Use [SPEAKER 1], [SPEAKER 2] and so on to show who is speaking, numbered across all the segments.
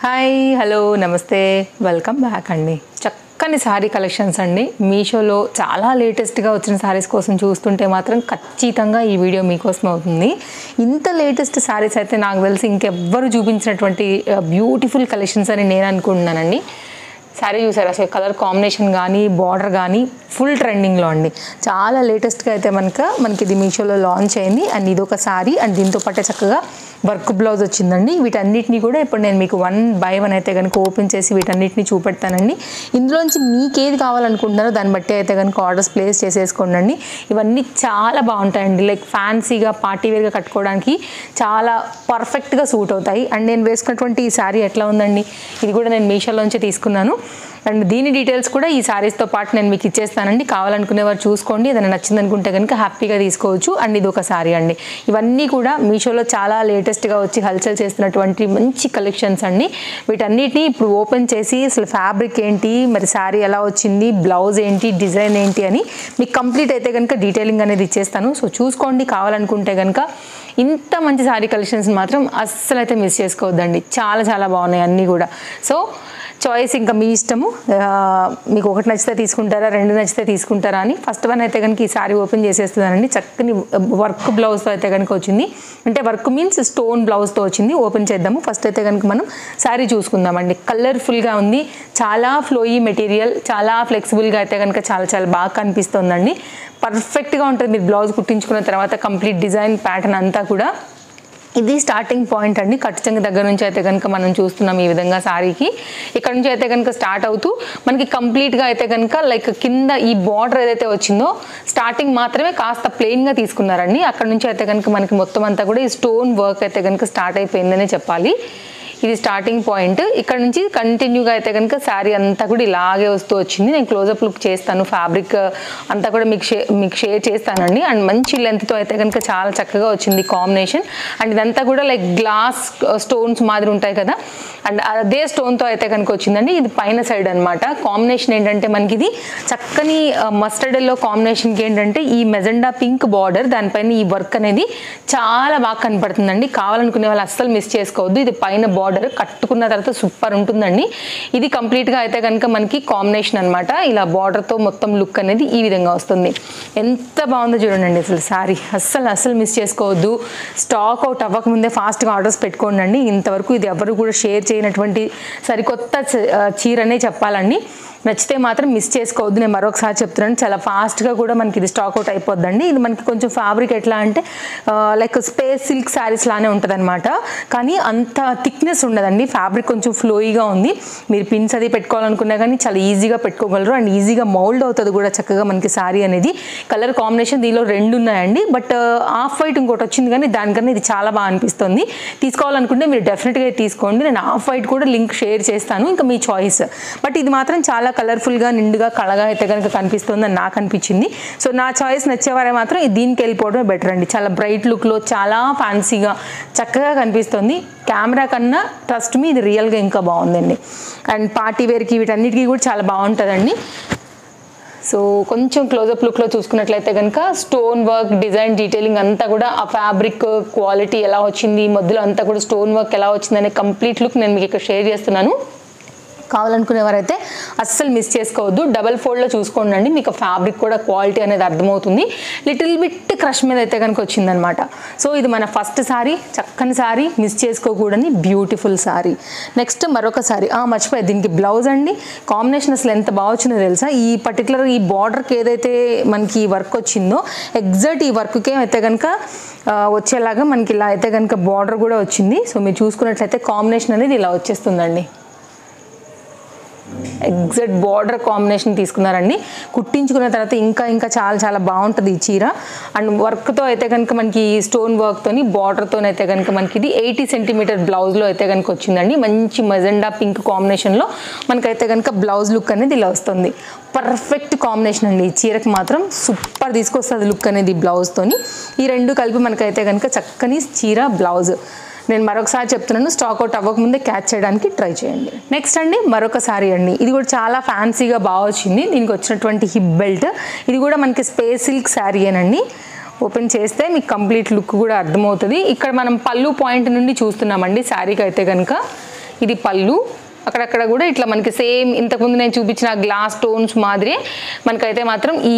[SPEAKER 1] Hi hello నమస్తే welcome back అండి. చక్కని శారీ కలెక్షన్స్ అండి. మీషోలో చాలా లేటెస్ట్గా వచ్చిన శారీస్ కోసం చూస్తుంటే మాత్రం ఖచ్చితంగా ఈ వీడియో మీకోసం అవుతుంది. ఇంత లేటెస్ట్ శారీస్ అయితే నాకు తెలిసి ఇంకెవ్వరు చూపించినటువంటి బ్యూటిఫుల్ కలెక్షన్స్ అని నేను అనుకుంటున్నానండి. శారీ చూసారు అసలు కలర్ కాంబినేషన్ కానీ బార్డర్ కానీ ఫుల్ ట్రెండింగ్లో అండి. చాలా లేటెస్ట్గా అయితే మనకి ఇది మీషోలో లాంచ్ అయింది. అండ్ ఇది ఒక శారీ అండ్ దీంతో పాటే చక్కగా వర్క్ బ్లౌజ్ వచ్చిందండి. వీటన్నిటిని కూడా ఇప్పుడు నేను మీకు 1 by 1 అయితే కనుక ఓపెన్ చేసి వీటన్నిటిని చూపెడతానండి. ఇందులోంచి మీకు ఏది కావాలనుకుంటున్నారో దాన్ని బట్టి అయితే కనుక ఆర్డర్స్ ప్లేస్ చేసేసుకోండి. ఇవన్నీ చాలా బాగుంటాయండి. లైక్ ఫ్యాన్సీగా పార్టీ వేర్గా కట్టుకోవడానికి చాలా పర్ఫెక్ట్గా సూట్ అవుతాయి. అండ్ నేను వేసుకున్నటువంటి ఈ శారీ ఎట్లా ఉందండి, ఇది కూడా నేను మీషోలోంచి తీసుకున్నాను. అండ్ దీని డీటెయిల్స్ కూడా ఈ శారీస్తో పాటు నేను మీకు ఇచ్చేస్తానండి. కావాలనుకునేవారు చూసుకోండి, ఏదైనా నచ్చింది అనుకుంటే కనుక హ్యాపీగా తీసుకోవచ్చు. అండ్ ఇది ఒక శారీ అండి. ఇవన్నీ కూడా మీషోలో చాలా లేటెస్ట్గా వచ్చి హల్చల్ చేస్తున్నటువంటి మంచి కలెక్షన్స్ అండి. వీటన్నిటిని ఇప్పుడు ఓపెన్ చేసి అసలు ఫ్యాబ్రిక్ ఏంటి, మరి శారీ ఎలా వచ్చింది, బ్లౌజ్ ఏంటి, డిజైన్ ఏంటి అని మీకు కంప్లీట్ అయితే కనుక డీటెయిలింగ్ అనేది ఇచ్చేస్తాను. సో చూసుకోండి. కావాలనుకుంటే కనుక ఇంత మంచి శారీ కలెక్షన్స్ మాత్రం అస్సలు అయితే మిస్ చేసుకోవద్దండి. చాలా చాలా బాగున్నాయి అన్నీ కూడా. సో చాయిస్ ఇంకా మీ ఇష్టము. మీకు ఒకటి నచ్చితే తీసుకుంటారా, 2 నచ్చితే తీసుకుంటారా అని. ఫస్ట్ వన్ అయితే కనుక ఈ శారీ ఓపెన్ చేసేస్తున్నానండి. చక్కని వర్క్ బ్లౌజ్తో అయితే కనుక వచ్చింది. అంటే వర్క్ మీన్స్ స్టోన్ బ్లౌజ్తో వచ్చింది. ఓపెన్ చేద్దాము. ఫస్ట్ అయితే కనుక మనం శారీ చూసుకుందామండి. కలర్ఫుల్గా ఉంది, చాలా ఫ్లోయీ మెటీరియల్, చాలా ఫ్లెక్సిబుల్గా అయితే కనుక చాలా చాలా బాగా కనిపిస్తుందండి. పర్ఫెక్ట్గా ఉంటుంది మీరు బ్లౌజ్ కుట్టించుకున్న తర్వాత. కంప్లీట్ డిజైన్ ప్యాటర్న్ అంతా కూడా ఇది స్టార్టింగ్ పాయింట్ అండి. కట్టుచంగ దగ్గర నుంచి అయితే కనుక మనం చూస్తున్నాం ఈ విధంగా శారీకి. ఇక్కడ నుంచి అయితే కనుక స్టార్ట్ అవుతూ మనకి కంప్లీట్గా అయితే కనుక లైక్ కింద ఈ బార్డర్ ఏదైతే వచ్చిందో స్టార్టింగ్ మాత్రమే కాస్త ప్లెయిన్గా తీసుకున్నారండి. అక్కడ నుంచి అయితే కనుక మనకి మొత్తం అంతా కూడా ఈ స్టోన్ వర్క్ అయితే కనుక స్టార్ట్ అయిపోయిందనే చెప్పాలి. ఇది స్టార్టింగ్ పాయింట్. ఇక్కడ నుంచి కంటిన్యూగా అయితే కనుక శారీ అంతా కూడా ఇలాగే వస్తూ వచ్చింది. నేను క్లోజప్ లుక్ చేస్తాను, ఫ్యాబ్రిక్ అంతా కూడా మీకు షేర్ చేస్తానండి. అండ్ మంచి లెంత్తో అయితే కనుక చాలా చక్కగా వచ్చింది కాంబినేషన్. అండ్ ఇదంతా కూడా లైక్ గ్లాస్ స్టోన్స్ మాదిరి ఉంటాయి కదా, అండ్ అదే స్టోన్తో అయితే కనుక వచ్చిందండి. ఇది పైన సైడ్ అనమాట. కాంబినేషన్ ఏంటంటే మనకి ఇది చక్కని మస్టర్డ్ ఎల్లో కాంబినేషన్కి ఏంటంటే ఈ మెజెండా పింక్ బార్డర్, దానిపైన ఈ వర్క్ అనేది చాలా బాగా కనపడుతుందండి. కావాలనుకునే వాళ్ళు అస్సలు మిస్ చేసుకోవద్దు. ఇది పైన బార్డర్ కట్టుకున్న తర్వాత సూపర్ ఉంటుందండి. ఇది కంప్లీట్గా అయితే కనుక మనకి కాంబినేషన్ అనమాట. ఇలా బార్డర్తో మొత్తం లుక్ అనేది ఈ విధంగా వస్తుంది. ఎంత బాగుందో చూడండి అసలు శారీ. అస్సలు మిస్ చేసుకోవద్దు. స్టాక్ అవుట్ అవ్వకముందే ఫాస్ట్గా ఆర్డర్స్ పెట్టుకోండి. ఇంతవరకు ఇది ఎవరు కూడా షేర్ చేయనటువంటి సరికొత్త చీరనే చెప్పాలండి. నచ్చితే మాత్రం మిస్ చేసుకోవద్దు. నేను మరొకసారి చెప్తున్నాను, చాలా ఫాస్ట్గా కూడా మనకి ఇది స్టాక్ అవుట్ అయిపోద్దండి. ఇది మనకి కొంచెం ఫ్యాబ్రిక్ ఎట్లా అంటే లైక్ స్పేస్ సిల్క్ శారీస్ లానే ఉంటుంది అనమాట. కానీ అంత థిక్నెస్ ఉండదండి. ఫ్యాబ్రిక్ కొంచెం ఫ్లోయిగా ఉంది. మీరు పిన్స్ అది పెట్టుకోవాలనుకున్నా కానీ చాలా ఈజీగా పెట్టుకోగలరు. అండ్ ఈజీగా మౌల్డ్ అవుతుంది కూడా చక్కగా మనకి శారీ అనేది. కలర్ కాంబినేషన్ దీనిలో 2 ఉన్నాయండి. బట్ ఆఫ్ వైట్ ఇంకోటి వచ్చింది, కానీ దానికన్నా ఇది చాలా బాగా అనిపిస్తుంది. తీసుకోవాలనుకుంటే మీరు డెఫినెట్గా ఆఫ్ నేను ఆఫ్ వైట్ కూడా లింక్ షేర్ చేస్తాను, ఇంకా మీ చాయిస్. బట్ ఇది మాత్రం చాలా కలర్ఫుల్గా నిండుగా కళగా అయితే కనుక కనిపిస్తుందని నాకు అనిపించింది. సో నా చాయిస్ నచ్చేవారే మాత్రం దీనికి వెళ్ళిపోవడమే బెటర్ అండి. చాలా బ్రైట్ లుక్లో చాలా ఫ్యాన్సీగా చక్కగా కనిపిస్తుంది. కెమెరా కన్నా ట్రస్ట్ మీ ఇది రియల్గా ఇంకా బాగుందండి. అండ్ పార్టీ వేర్కి వీటన్నిటికీ కూడా చాలా బాగుంటుందండి. సో కొంచెం క్లోజప్ లుక్లో చూసుకున్నట్లయితే కనుక స్టోన్ వర్క్, డిజైన్, డీటెయిలింగ్ అంతా కూడా ఆ ఫ్యాబ్రిక్ క్వాలిటీ ఎలా వచ్చింది, మధ్యలో అంతా కూడా స్టోన్ వర్క్ ఎలా వచ్చింది అనే కంప్లీట్ లుక్ నేను మీకు ఇక్కడ షేర్ చేస్తున్నాను. కావాలనుకునేవారైతే అస్సలు మిస్ చేసుకోవద్దు. డబల్ ఫోల్డ్లో చూసుకోండి, మీకు ఫ్యాబ్రిక్ కూడా క్వాలిటీ అనేది అర్థమవుతుంది. లిటిల్ బిట్ క్రష్ మీద అయితే కనుక వచ్చిందనమాట. సో ఇది మన ఫస్ట్ శారీ, చక్కని శారీ, మిస్ చేసుకోకూడని బ్యూటిఫుల్ శారీ. నెక్స్ట్ మరొక శారీ మర్చిపోయి, దీనికి బ్లౌజ్ అండి. కాంబినేషన్ అసలు ఎంత బాగా వచ్చిందో తెలుసా. ఈ పర్టికులర్ ఈ బార్డర్కి ఏదైతే మనకి ఈ వర్క్ వచ్చిందో ఎగ్జాక్ట్ ఈ వర్క్కే అయితే కనుక వచ్చేలాగా మనకి ఇలా అయితే కనుక బార్డర్ కూడా వచ్చింది. సో మీరు చూసుకున్నట్లయితే కాంబినేషన్ అనేది ఇలా వచ్చేస్తుందండి. ఎగ్జాక్ట్ బార్డర్ కాంబినేషన్ తీసుకున్నారండి. కుట్టించుకున్న తర్వాత ఇంకా చాలా చాలా బాగుంటుంది ఈ చీర. అండ్ వర్క్తో అయితే కనుక మనకి స్టోన్ వర్క్తోని బార్డర్తో అయితే కనుక మనకి ఇది 80 సెంటీమీటర్ బ్లౌజ్లో అయితే కనుక వచ్చిందండి. మంచి మెజెండా పింక్ కాంబినేషన్లో మనకైతే కనుక బ్లౌజ్ లుక్ అనేది ఇలా వస్తుంది. పర్ఫెక్ట్ కాంబినేషన్ అండి. ఈ చీరకు మాత్రం సూపర్ తీసుకొస్తుంది లుక్ అనేది బ్లౌజ్తోని. ఈ 2 కలిపి మనకైతే కనుక చక్కని చీర బ్లౌజ్. నేను మరొకసారి చెప్తున్నాను, స్టాక్ అవుట్ అవ్వకముందే క్యాచ్ చేయడానికి ట్రై చేయండి. నెక్స్ట్ అండి మరొక శారీ అండి. ఇది కూడా చాలా ఫ్యాన్సీగా బాగా వచ్చింది. దీనికి వచ్చినటువంటి హిప్ బెల్ట్, ఇది కూడా మనకి స్పేస్ సిల్క్ శారీ ఏనండి. ఓపెన్ చేస్తే మీకు కంప్లీట్ లుక్ కూడా అర్థమవుతుంది. ఇక్కడ మనం పళ్ళు పాయింట్ నుండి చూస్తున్నామండి శారీకి అయితే కనుక. ఇది పళ్ళు, అక్కడక్కడ కూడా ఇట్లా మనకి సేమ్ ఇంతకుముందు నేను చూపించిన గ్లాస్ స్టోన్స్ మాదిరి మనకైతే మాత్రం ఈ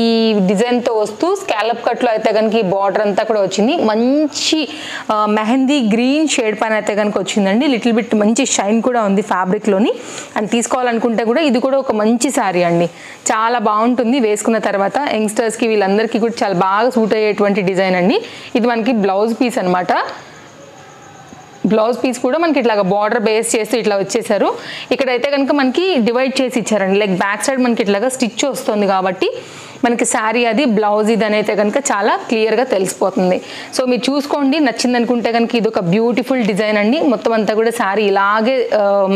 [SPEAKER 1] డిజైన్తో వస్తూ స్కాలప్ కట్లో అయితే కనుక ఈ బార్డర్ అంతా కూడా వచ్చింది. మంచి మెహందీ గ్రీన్ షేడ్ పైన అయితే కనుక వచ్చిందండి. లిటిల్ బిట్ మంచి షైన్ కూడా ఉంది ఫ్యాబ్రిక్లోని. అండ్ తీసుకోవాలనుకుంటే కూడా ఇది కూడా ఒక మంచి శారీ అండి, చాలా బాగుంటుంది వేసుకున్న తర్వాత. యంగ్స్టర్స్కి వీళ్ళందరికీ కూడా చాలా బాగా సూట్ అయ్యేటువంటి డిజైన్ అండి. ఇది మనకి బ్లౌజ్ పీస్ అనమాట. బ్లౌజ్ పీస్ కూడా మనకి ఇట్లాగా బార్డర్ బేస్ చేసి ఇట్లా వచ్చేసారు. ఇక్కడైతే కనుక మనకి డివైడ్ చేసి ఇచ్చారండి, లైక్ బ్యాక్ సైడ్ మనకి ఇట్లాగా స్టిచ్ వస్తుంది కాబట్టి మనకి శారీ అది బ్లౌజ్ ఇది అయితే కనుక చాలా క్లియర్గా తెలిసిపోతుంది. సో మీరు చూసుకోండి, నచ్చింది అనుకుంటే కనుక ఇది ఒక బ్యూటిఫుల్ డిజైన్ అండి. మొత్తం అంతా కూడా శారీ ఇలాగే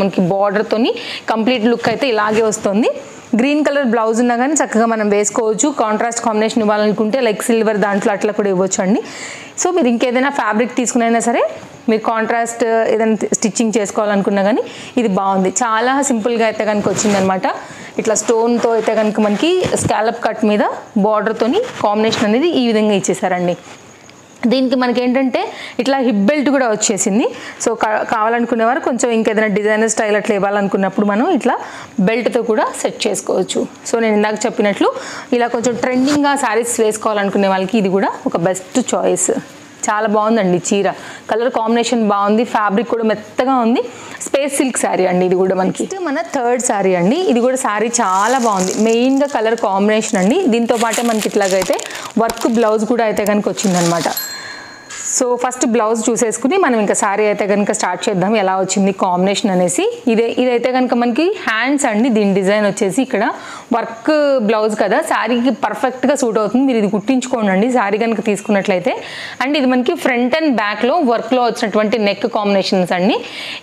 [SPEAKER 1] మనకి బార్డర్తోని కంప్లీట్ లుక్ అయితే ఇలాగే వస్తుంది. గ్రీన్ కలర్ బ్లౌజ్ ఉన్నా కానీ చక్కగా మనం వేసుకోవచ్చు. కాంట్రాస్ట్ కాంబినేషన్ ఇవ్వాలనుకుంటే లైక్ సిల్వర్ దాంట్లో అట్లా కూడా ఇవ్వచ్చు అండి. సో మీరు ఇంకేదైనా ఫ్యాబ్రిక్ తీసుకునైనా సరే మీరు కాంట్రాస్ట్ ఏదైనా స్టిచ్చింగ్ చేసుకోవాలనుకున్నా కానీ ఇది బాగుంది. చాలా సింపుల్గా అయితే కనుక వచ్చిందనమాట. ఇట్లా స్టోన్తో అయితే కనుక మనకి స్కాలప్ కట్ మీద బార్డర్తోని కాంబినేషన్ అనేది ఈ విధంగా ఇచ్చేసారండి. దీనికి మనకి ఏంటంటే ఇట్లా హిప్ బెల్ట్ కూడా వచ్చేసింది. సో కావాలనుకునేవారు కొంచెం ఇంకేదైనా డిజైనర్ స్టైల్ అట్లా ఇవ్వాలనుకున్నప్పుడు మనం ఇట్లా బెల్ట్తో కూడా సెట్ చేసుకోవచ్చు. సో నేను ఇందాక చెప్పినట్లు ఇలా కొంచెం ట్రెండింగ్గా శారీస్ వేసుకోవాలనుకునే వాళ్ళకి ఇది కూడా ఒక బెస్ట్ చాయిస్. చాలా బాగుందండి చీర, కలర్ కాంబినేషన్ బాగుంది, ఫ్యాబ్రిక్ కూడా మెత్తగా ఉంది. స్పేస్ సిల్క్ శారీ అండి ఇది కూడా మనకి. మన థర్డ్ శారీ అండి, ఇది కూడా శారీ చాలా బాగుంది. మెయిన్గా కలర్ కాంబినేషన్ అండి. దీంతో పాటే మనకి ఇట్లాగైతే వర్క్ బ్లౌజ్ కూడా అయితే కనుక వచ్చిందనమాట. సో ఫస్ట్ బ్లౌజ్ చూసేసుకుని మనం ఇంకా శారీ అయితే కనుక స్టార్ట్ చేద్దాం, ఎలా వచ్చింది కాంబినేషన్ అనేసి. ఇదైతే కనుక మనకి హ్యాండ్స్ అండి, దీని డిజైన్ వచ్చేసి ఇక్కడ వర్క్ బ్లౌజ్ కదా, శారీకి పర్ఫెక్ట్గా సూట్ అవుతుంది. మీరు ఇది కుట్టించుకోండి శారీ కనుక తీసుకున్నట్లయితే. అండ్ ఇది మనకి ఫ్రంట్ అండ్ బ్యాక్లో వర్క్లో వచ్చినటువంటి నెక్ కాంబినేషన్స్ అండి.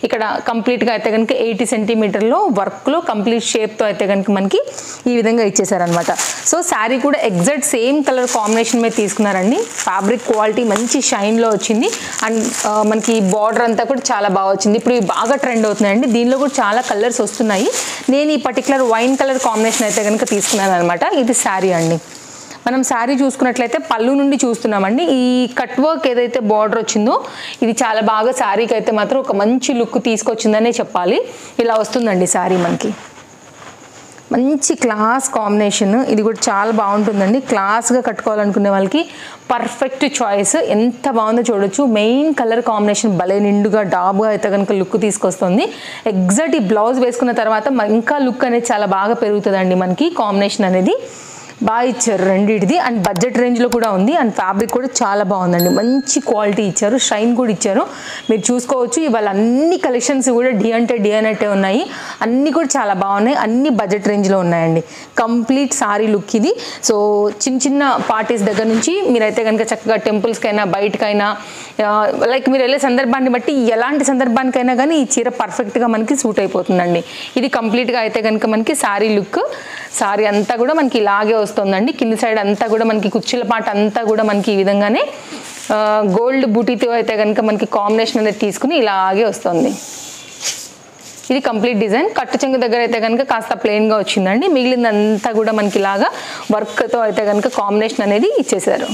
[SPEAKER 1] ఇక్కడ కంప్లీట్గా అయితే కనుక 80 సెంటీమీటర్లో వర్క్లో కంప్లీట్ షేప్తో అయితే కనుక మనకి ఈ విధంగా ఇచ్చేసారనమాట. సో శారీ కూడా ఎగ్జాక్ట్ సేమ్ కలర్ కాంబినేషన్ మీద తీసుకున్నారండి. ఫ్యాబ్రిక్ క్వాలిటీ మంచి షైన్లో వచ్చింది. అండ్ మనకి బార్డర్ అంతా కూడా చాలా బాగా వచ్చింది. ఇప్పుడు ఇవి బాగా ట్రెండ్ అవుతున్నాయండి, దీనిలో కూడా చాలా కలర్స్ వస్తున్నాయి. నేను ఈ పర్టికులర్ వైన్ కలర్ కాంబినేషన్ అయితే కనుక తీసుకున్నాను అనమాట. ఇది శారీ అండి. మనం శారీ చూసుకున్నట్లయితే పళ్ళు నుండి చూస్తున్నామండి. ఈ కట్ వర్క్ ఏదైతే బార్డర్ వచ్చిందో ఇది చాలా బాగా శారీకి అయితే మాత్రం ఒక మంచి లుక్ తీసుకొచ్చిందనే చెప్పాలి. ఇలా వస్తుందండి శారీ మనకి. మంచి క్లాస్ కాంబినేషన్, ఇది కూడా చాలా బాగుంటుందండి. క్లాస్గా కట్టుకోవాలనుకునే వాళ్ళకి పర్ఫెక్ట్ చాయిస్. ఎంత బాగుందో చూడొచ్చు. మెయిన్ కలర్ కాంబినేషన్ భలే నిండుగా డాబ్గా అయితే కనుక లుక్ తీసుకొస్తుంది. ఎగ్జాక్ట్ ఈ బ్లౌజ్ వేసుకున్న తర్వాత ఇంకా లుక్ అనేది చాలా బాగా పెరుగుతుందండి. మనకి కాంబినేషన్ అనేది బాగా ఇచ్చారు రెండింటిది. అండ్ బడ్జెట్ రేంజ్లో కూడా ఉంది. అండ్ ఫ్యాబ్రిక్ కూడా చాలా బాగుందండి, మంచి క్వాలిటీ ఇచ్చారు, షైన్ కూడా ఇచ్చారు. మీరు చూసుకోవచ్చు ఇవాళ అన్ని కలెక్షన్స్ కూడా డి అంటే ఉన్నాయి. అన్నీ కూడా చాలా బాగున్నాయి, అన్ని బడ్జెట్ రేంజ్లో ఉన్నాయండి. కంప్లీట్ సారీ లుక్ ఇది. సో చిన్న చిన్న పార్టీస్ దగ్గర నుంచి మీరైతే కనుక చక్కగా టెంపుల్స్కైనా బయటకైనా లైక్ మీరు వెళ్ళే సందర్భాన్ని బట్టి ఎలాంటి సందర్భానికైనా కానీ ఈ చీర పర్ఫెక్ట్గా మనకి సూట్ అయిపోతుందండి. ఇది కంప్లీట్గా అయితే కనుక మనకి సారీ లుక్. సారీ అంతా కూడా మనకి ఇలాగే వస్తుందండి. కింది సైడ్ అంతా కూడా మనకి కుర్చీల పాట అంతా కూడా మనకి ఈ విధంగానే గోల్డ్ బూటీతో అయితే కనుక మనకి కాంబినేషన్ అనేది తీసుకుని ఇలాగే వస్తుంది. ఇది కంప్లీట్ డిజైన్. కట్టు చెంగు దగ్గర అయితే కనుక కాస్త ప్లెయిన్గా వచ్చిందండి. మిగిలిందంతా కూడా మనకి ఇలాగా వర్క్తో అయితే కనుక కాంబినేషన్ అనేది ఇచ్చేసారు.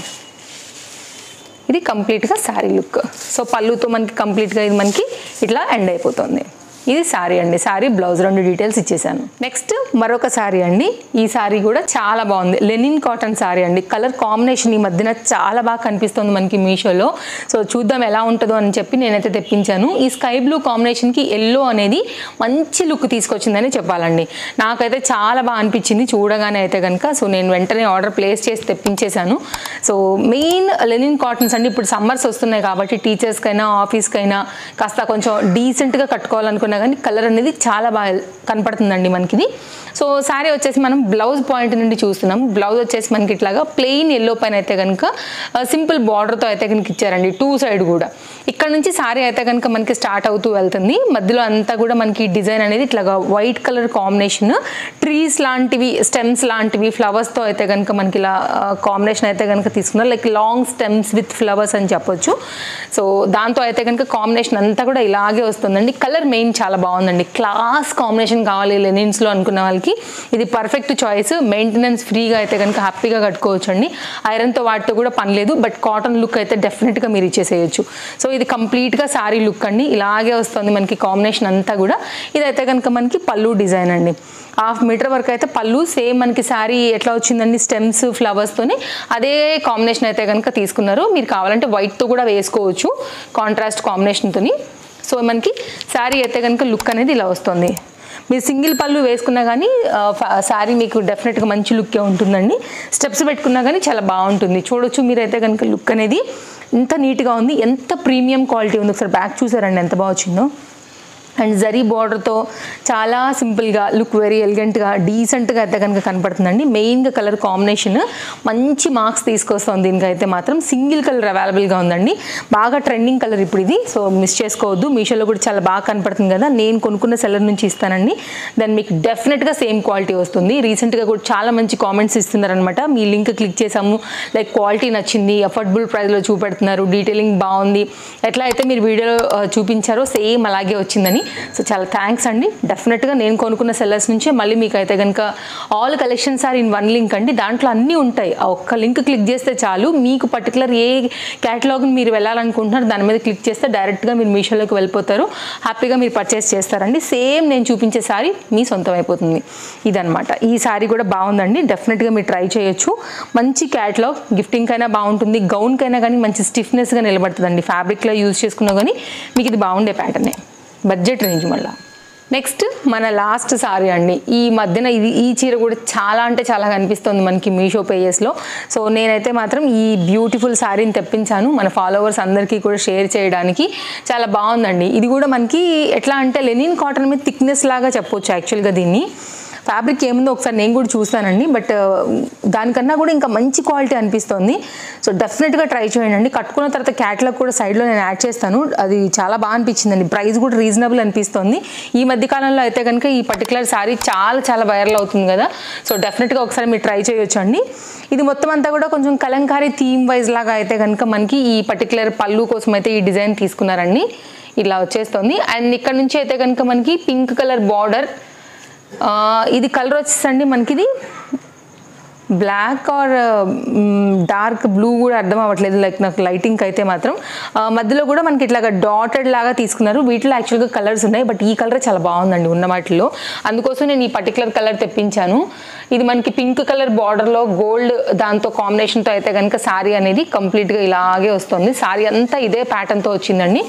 [SPEAKER 1] ఇది కంప్లీట్గా శారీ లుక్. సో పళ్ళుతో మనకి కంప్లీట్గా ఇది మనకి ఇట్లా ఎండ్ అయిపోతుంది. ఇది శారీ అండి, శారీ బ్లౌజ్ రెండు డీటెయిల్స్ ఇచ్చేసాను. నెక్స్ట్ మరొక శారీ అండి. ఈ శారీ కూడా చాలా బాగుంది, లెనిన్ కాటన్ శారీ అండి. కలర్ కాంబినేషన్ ఈ మధ్యన చాలా బాగా కనిపిస్తుంది మనకి మీషోలో. సో చూద్దాం ఎలా ఉంటుందో అని చెప్పి నేనైతే తెప్పించాను. ఈ స్కై బ్లూ కాంబినేషన్కి ఎల్లో అనేది మంచి లుక్ తీసుకొచ్చిందని చెప్పాలండి. నాకైతే చాలా బాగా అనిపించింది చూడగానే అయితే కనుక. సో నేను వెంటనే ఆర్డర్ ప్లేస్ చేసి తెప్పించేశాను. సో మెయిన్ లెనిన్ కాటన్స్ అండి. ఇప్పుడు సమ్మర్స్ వస్తున్నాయి కాబట్టి టీచర్స్కైనా ఆఫీస్కైనా కాస్త కొంచెం డీసెంట్గా కట్టుకోవాలనుకున్న కానీ కలర్ అనేది చాలా బాగా కనపడుతుందండి మనకి. సో శారీ వచ్చేసి మనం బ్లౌజ్ పాయింట్ నుండి చూస్తున్నాం. బ్లౌజ్ వచ్చేసి మనకి ఇట్లాగా ప్లెయిన్ ఎల్లో పైన అయితే కనుక సింపుల్ బార్డర్తో అయితే కనుక ఇచ్చారండి, టూ సైడ్ కూడా. ఇక్కడ నుంచి శారీ అయితే కనుక మనకి స్టార్ట్ అవుతూ వెళ్తుంది. మధ్యలో అంతా కూడా మనకి డిజైన్ అనేది ఇట్లాగా వైట్ కలర్ కాంబినేషన్, ట్రీస్ లాంటివి, స్టెమ్స్ లాంటివి, ఫ్లవర్స్తో అయితే కనుక మనకి ఇలా కాంబినేషన్ అయితే కనుక తీసుకున్నారు. Like long stems with flowers అని చెప్పొచ్చు. సో దాంతో అయితే కనుక కాంబినేషన్ అంతా కూడా ఇలాగే వస్తుందండి. కలర్ మెయిన్ చాలా బాగుందండి. క్లాస్ కాంబినేషన్ కావాలి లెనిన్స్లో అనుకున్న వాళ్ళకి ఇది పర్ఫెక్ట్ చాయిస్. మెయింటెనెన్స్ ఫ్రీగా అయితే కనుక హ్యాపీగా కట్టుకోవచ్చు అండి. ఐరన్తో వాటితో కూడా పని లేదు. బట్ కాటన్ లుక్ అయితే డెఫినెట్గా మీరు ఇచ్చేసేయచ్చు. సో ఇది కంప్లీట్గా శారీ లుక్ అండి, ఇలాగే వస్తుంది మనకి కాంబినేషన్ అంతా కూడా. ఇదైతే కనుక మనకి పళ్ళు డిజైన్ అండి, 1/2 మీటర్ వరకు అయితే పళ్ళు. సేమ్ మనకి శారీ ఎట్లా వచ్చిందండి, స్టెమ్స్ ఫ్లవర్స్తోని అదే కాంబినేషన్ అయితే కనుక తీసుకున్నారు. మీరు కావాలంటే వైట్తో కూడా వేసుకోవచ్చు కాంట్రాస్ట్ కాంబినేషన్తోని. సో మనకి శారీ అయితే కనుక లుక్ అనేది ఇలా వస్తుంది. మీరు సింగిల్ పళ్ళు వేసుకున్నా కానీ శారీ మీకు డెఫినెట్గా మంచి లుక్కే ఉంటుందండి. స్టెప్స్ పెట్టుకున్నా కానీ చాలా బాగుంటుంది. చూడొచ్చు మీరైతే కనుక లుక్ అనేది ఎంత నీట్గా ఉంది, ఎంత ప్రీమియం క్వాలిటీ ఉంది. ఒకసారి బ్యాక్ చూసారండి ఎంత బాగా వచ్చిందో. అండ్ జరీ బార్డర్తో చాలా సింపుల్గా లుక్ వెరీ ఎలిగెంట్గా డీసెంట్గా అయితే కనుక కనపడుతుందండి. మెయిన్గా కలర్ కాంబినేషన్ మంచి మార్క్స్ తీసుకొస్తుంది దీనికైతే మాత్రం. సింగిల్ కలర్ అవైలబుల్గా ఉందండి, బాగా ట్రెండింగ్ కలర్ ఇప్పుడు ఇది. సో మిస్ చేసుకోవద్దు, మీషోలో కూడా చాలా బాగా కనపడుతుంది కదా. నేను కొనుక్కున్న సెల్లర్ నుంచి ఇస్తానండి, దాన్ని మీకు డెఫినెట్గా సేమ్ క్వాలిటీ వస్తుంది. రీసెంట్గా కూడా చాలా మంచి కామెంట్స్ ఇస్తున్నారనమాట. మీ లింక్ క్లిక్ చేసాము, లైక్ క్వాలిటీ నచ్చింది, అఫోర్డబుల్ ప్రైస్లో చూపెడుతున్నారు, డీటెయిలింగ్ బాగుంది, ఎట్లా అయితే మీరు వీడియోలో చూపించారో సేమ్ అలాగే వచ్చిందని. సో చాలా థ్యాంక్స్ అండి. డెఫినెట్గా నేను కొనుక్కున్న సెల్లర్స్ నుంచే మళ్ళీ మీకు అయితే కనుక all collections are in one link అండి. దాంట్లో అన్నీ ఉంటాయి. ఆ ఒక్క లింక్ క్లిక్ చేస్తే చాలు, మీకు పర్టికులర్ ఏ క్యాటలాగ్ని మీరు వెళ్ళాలనుకుంటున్నారు దాని మీద క్లిక్ చేస్తే డైరెక్ట్గా మీరు మీషోలోకి వెళ్ళిపోతారు, హ్యాపీగా మీరు పర్చేస్ చేస్తారండి. సేమ్ నేను చూపించే సారీ మీ సొంతం అయిపోతుంది. ఇదనమాట. ఈ సారీ కూడా బాగుందండి, డెఫినెట్గా మీరు ట్రై చేయొచ్చు. మంచి క్యాటలాగ్, గిఫ్టింగ్ కైనా బాగుంటుంది, గౌన్కైనా కానీ మంచి స్టిఫ్నెస్గా నిలబడుతుందండి. ఫ్యాబ్రిక్లో యూజ్ చేసుకున్నా కానీ మీకు ఇది బాగుండే ప్యాటర్నే, బడ్జెట్ రేంజ్. మళ్ళీ నెక్స్ట్ మన లాస్ట్ సారీ అండి. ఈ మధ్యన ఈ చీర కూడా చాలా అంటే చాలా కనిపిస్తుంది మనకి మీషో పేజెస్లో. సో నేనైతే మాత్రం ఈ బ్యూటిఫుల్ సారీని తెప్పించాను మన ఫాలోవర్స్ అందరికీ కూడా షేర్ చేయడానికి. చాలా బాగుందండి. ఇది కూడా మనకి ఎట్లా అంటే లెనిన్ కాటన్ మీద థిక్నెస్ లాగా చెప్పొచ్చు యాక్చువల్గా. దీన్ని ఫ్యాబ్రిక్ ఏముందో ఒకసారి నేను కూడా చూస్తానండి, బట్ దానికన్నా కూడా ఇంకా మంచి క్వాలిటీ అనిపిస్తుంది. సో డెఫినెట్గా ట్రై చేయండి. కట్టుకున్న తర్వాత క్యాటలాగ్ కూడా సైడ్లో నేను యాడ్ చేస్తాను, అది చాలా బాగా అనిపించిందండి. ప్రైస్ కూడా రీజనబుల్ అనిపిస్తుంది. ఈ మధ్యకాలంలో అయితే కనుక ఈ పర్టికులర్ శారీ చాలా చాలా వైరల్ అవుతుంది కదా. సో డెఫినెట్గా ఒకసారి మీరు ట్రై చేయొచ్చు అండి. ఇది మొత్తం అంతా కూడా కొంచెం కలంకారీ థీమ్ వైజ్ లాగా అయితే కనుక మనకి ఈ పర్టికులర్ పళ్ళు కోసం అయితే ఈ డిజైన్ తీసుకున్నారండి. ఇలా వచ్చేస్తుంది. అండ్ ఇక్కడ నుంచి అయితే కనుక మనకి పింక్ కలర్ బార్డర్, ఇది కలర్ వచ్చేసండి మనకి ఇది బ్లాక్ ఆర్ డార్క్ బ్లూ కూడా అర్థం అవ్వట్లేదు, లైక్ నాకు లైటింగ్ అయితే మాత్రం. మధ్యలో కూడా మనకి ఇట్లాగా డాటెడ్ లాగా తీసుకున్నారు. వీటిలో యాక్చువల్గా కలర్స్ ఉన్నాయి, బట్ ఈ కలర్ చాలా బాగుందండి ఉన్న వాటిలో, అందుకోసం నేను ఈ పర్టికులర్ కలర్ తెప్పించాను. ఇది మనకి పింక్ కలర్ బార్డర్లో గోల్డ్ దాంతో కాంబినేషన్తో అయితే కనుక శారీ అనేది కంప్లీట్గా ఇలాగే వస్తుంది. శారీ అంతా ఇదే ప్యాటర్న్తో వచ్చిందండి.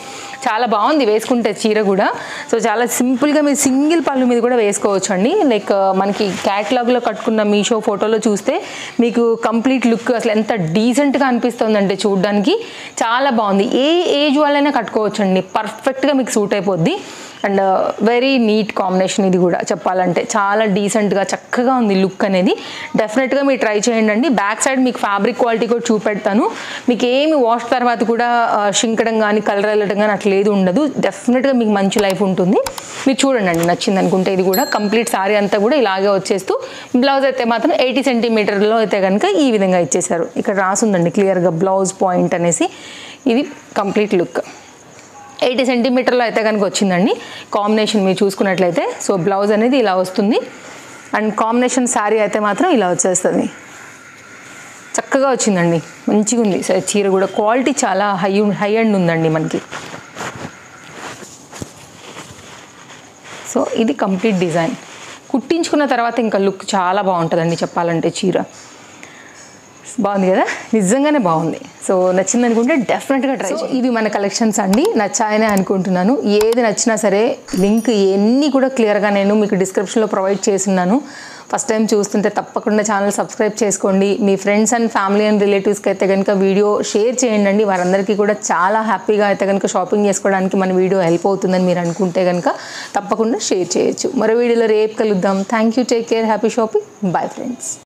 [SPEAKER 1] చాలా బాగుంది వేసుకుంటే చీర కూడా. సో చాలా సింపుల్గా మీరు సింగిల్ పళ్ళు మీద కూడా వేసుకోవచ్చు అండి. లైక్ మనకి క్యాటలాగ్లో కట్టుకున్న మీషో ఫోటోలో చూస్తే మీకు కంప్లీట్ లుక్ అసలు ఎంత డీసెంట్గా అనిపిస్తుందంటే చూడడానికి చాలా బాగుంది. ఏ ఏజ్ వాళ్ళైనా కట్టుకోవచ్చు అండి, పర్ఫెక్ట్గా మీకు సూట్ అయిపోద్ది. అండ్ వెరీ నీట్ కాంబినేషన్ ఇది కూడా చెప్పాలంటే, చాలా డీసెంట్గా చక్కగా ఉంది లుక్ అనేది. డెఫినెట్గా మీరు ట్రై చేయండి అండి. బ్యాక్ సైడ్ మీకు ఫ్యాబ్రిక్ క్వాలిటీ కూడా చూపెడతాను. మీకు ఏమి వాష్ తర్వాత కూడా షింకడం కానీ కలర్ వెళ్ళడం కానీ అట్లా ఏది ఉండదు. డెఫినెట్గా మీకు మంచి లైఫ్ ఉంటుంది. మీరు చూడండి అండి, నచ్చింది అనుకుంటే. ఇది కూడా కంప్లీట్ సారీ అంతా కూడా ఇలాగే వచ్చేస్తూ, బ్లౌజ్ అయితే మాత్రం 80 సెంటీమీటర్లో అయితే కనుక ఈ విధంగా ఇచ్చేసారు. ఇక్కడ రాసుందండి క్లియర్గా బ్లౌజ్ పాయింట్ అనేసి. ఇది కంప్లీట్ లుక్ 80 సెంటీమీటర్లో అయితే కనుక వచ్చిందండి కాంబినేషన్ మీరు చూసుకున్నట్లయితే. సో బ్లౌజ్ అనేది ఇలా వస్తుంది. అండ్ కాంబినేషన్ శారీ అయితే మాత్రం ఇలా వచ్చేస్తుంది. చక్కగా వచ్చిందండి, మంచిగా ఉంది చీర కూడా. క్వాలిటీ చాలా హై అండ్ ఉందండి మనకి. సో ఇది కంప్లీట్ డిజైన్. కుట్టించుకున్న తర్వాత ఇంకా లుక్ చాలా బాగుంటుందండి చెప్పాలంటే. చీర బాగుంది కదా, నిజంగానే బాగుంది. సో నచ్చింది అనుకుంటే డెఫినెట్గా ట్రై చేయండి. ఇవి మన కలెక్షన్స్ అండి, నచ్చాయనే అనుకుంటున్నాను. ఏది నచ్చినా సరే లింక్ ఎన్ని కూడా క్లియర్గా నేను మీకు డిస్క్రిప్షన్లో ప్రొవైడ్ చేస్తున్నాను. ఫస్ట్ టైం చూస్తుంటే తప్పకుండా ఛానల్ సబ్స్క్రైబ్ చేసుకోండి. మీ ఫ్రెండ్స్ అండ్ ఫ్యామిలీ అండ్ రిలేటివ్స్కి అయితే కనుక వీడియో షేర్ చేయండి. వారందరికీ కూడా చాలా హ్యాపీగా అయితే కనుక షాపింగ్ చేసుకోవడానికి మన వీడియో హెల్ప్ అవుతుందని మీరు అనుకుంటే కనుక తప్పకుండా షేర్ చేయొచ్చు. మరో వీడియోలో రేపు కలుద్దాం. Thank you, take care, happy shopping, bye friends.